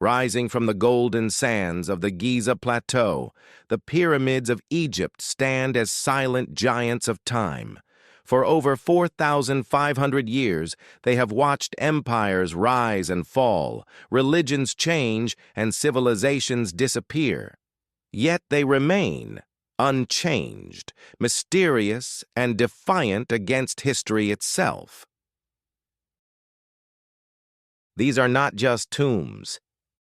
Rising from the golden sands of the Giza Plateau, the pyramids of Egypt stand as silent giants of time. For over 4,500 years, they have watched empires rise and fall, religions change, and civilizations disappear. Yet they remain unchanged, mysterious, and defiant against history itself. These are not just tombs.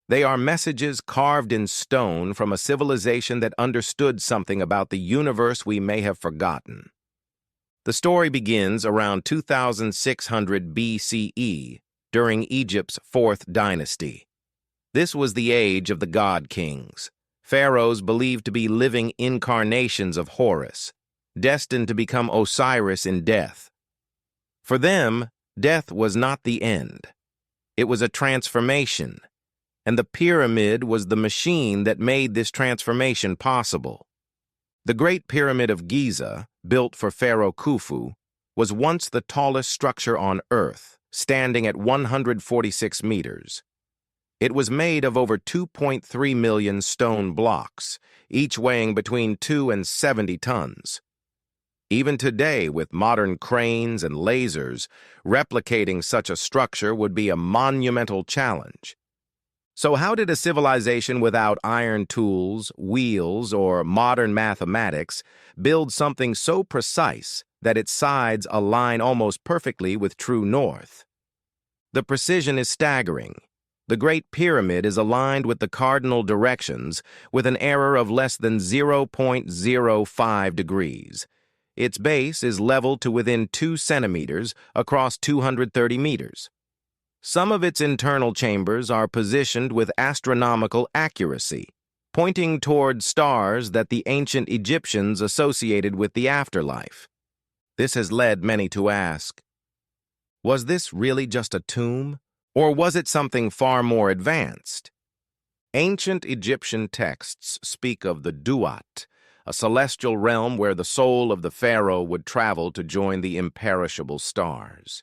They are messages carved in stone from a civilization that understood something about the universe we may have forgotten. The story begins around 2600 BCE, during Egypt's 4th dynasty. This was the age of the god kings, pharaohs believed to be living incarnations of Horus, destined to become Osiris in death. For them, death was not the end. It was a transformation, and the pyramid was the machine that made this transformation possible. The Great Pyramid of Giza, built for Pharaoh Khufu, was once the tallest structure on Earth, standing at 146 meters. It was made of over 2.3 million stone blocks, each weighing between 2 and 70 tons. Even today, with modern cranes and lasers, replicating such a structure would be a monumental challenge. So how did a civilization without iron tools, wheels, or modern mathematics build something so precise that its sides align almost perfectly with true north? The precision is staggering. The Great Pyramid is aligned with the cardinal directions with an error of less than 0.05 degrees. Its base is leveled to within 2 centimeters across 230 meters. Some of its internal chambers are positioned with astronomical accuracy, pointing toward stars that the ancient Egyptians associated with the afterlife. This has led many to ask, was this really just a tomb, or was it something far more advanced? Ancient Egyptian texts speak of the Duat, a celestial realm where the soul of the pharaoh would travel to join the imperishable stars.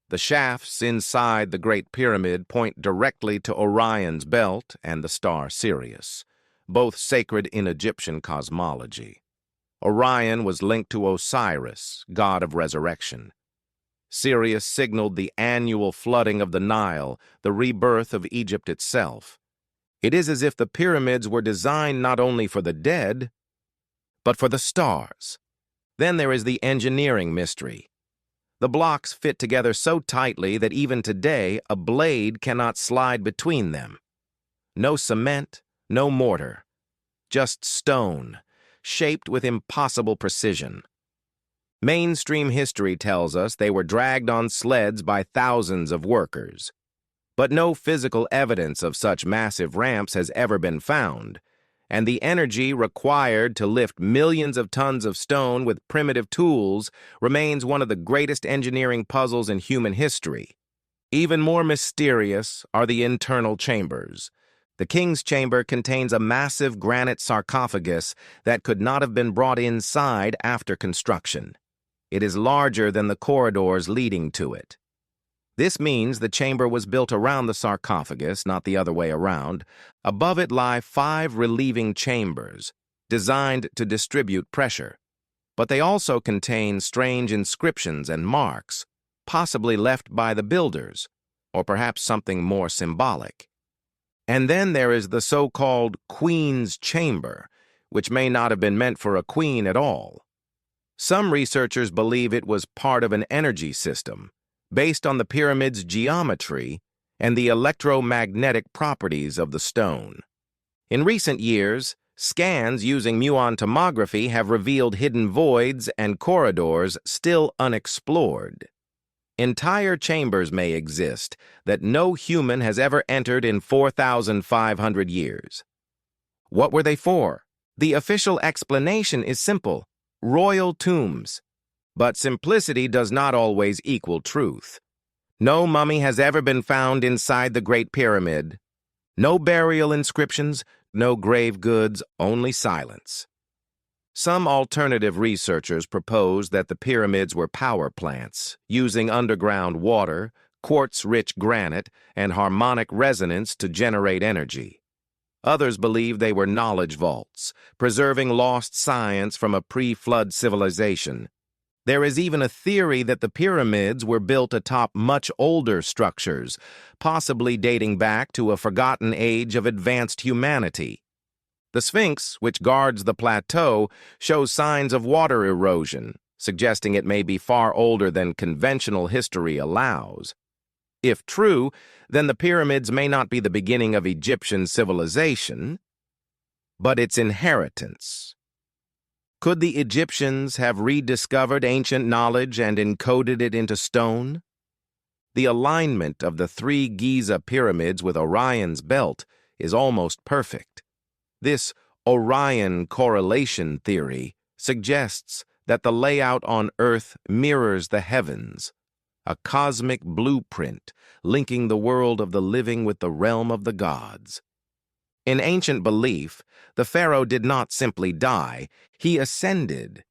The shafts inside the Great Pyramid point directly to Orion's belt and the star Sirius, both sacred in Egyptian cosmology. Orion was linked to Osiris, god of resurrection. Sirius signaled the annual flooding of the Nile, the rebirth of Egypt itself. It is as if the pyramids were designed not only for the dead, but for the stars. Then there is the engineering mystery. The blocks fit together so tightly that even today a blade cannot slide between them. No cement, no mortar, just stone, shaped with impossible precision. Mainstream history tells us they were dragged on sleds by thousands of workers. But no physical evidence of such massive ramps has ever been found, and the energy required to lift millions of tons of stone with primitive tools remains one of the greatest engineering puzzles in human history. Even more mysterious are the internal chambers. The king's chamber contains a massive granite sarcophagus that could not have been brought inside after construction. It is larger than the corridors leading to it. This means the chamber was built around the sarcophagus, not the other way around. Above it lie 5 relieving chambers, designed to distribute pressure. But they also contain strange inscriptions and marks, possibly left by the builders, or perhaps something more symbolic. And then there is the so-called Queen's Chamber, which may not have been meant for a queen at all. Some researchers believe it was part of an energy system, based on the pyramid's geometry and the electromagnetic properties of the stone. In recent years, scans using muon tomography have revealed hidden voids and corridors still unexplored. Entire chambers may exist that no human has ever entered in 4,500 years. What were they for? The official explanation is simple: royal tombs. But simplicity does not always equal truth. No mummy has ever been found inside the Great Pyramid. No burial inscriptions, no grave goods, only silence. Some alternative researchers propose that the pyramids were power plants, using underground water, quartz-rich granite, and harmonic resonance to generate energy. Others believe they were knowledge vaults, preserving lost science from a pre-flood civilization. There is even a theory that the pyramids were built atop much older structures, possibly dating back to a forgotten age of advanced humanity. The Sphinx, which guards the plateau, shows signs of water erosion, suggesting it may be far older than conventional history allows. If true, then the pyramids may not be the beginning of Egyptian civilization, but its inheritance. Could the Egyptians have rediscovered ancient knowledge and encoded it into stone? The alignment of the three Giza pyramids with Orion's belt is almost perfect. This Orion correlation theory suggests that the layout on Earth mirrors the heavens, a cosmic blueprint linking the world of the living with the realm of the gods. In ancient belief, the pharaoh did not simply die, he ascended.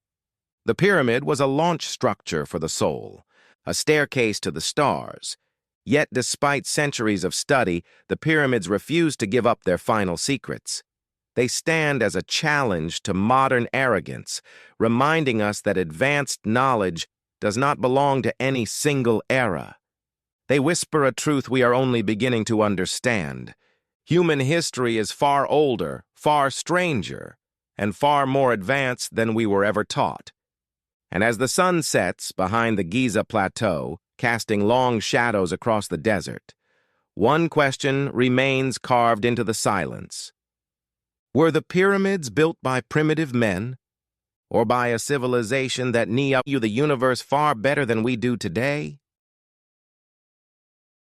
The pyramid was a launch structure for the soul, a staircase to the stars. Yet despite centuries of study, the pyramids refused to give up their final secrets. They stand as a challenge to modern arrogance, reminding us that advanced knowledge does not belong to any single era. They whisper a truth we are only beginning to understand. Human history is far older, far stranger, and far more advanced than we were ever taught. And as the sun sets behind the Giza Plateau, casting long shadows across the desert, one question remains carved into the silence. Were the pyramids built by primitive men, or by a civilization that knew the universe far better than we do today?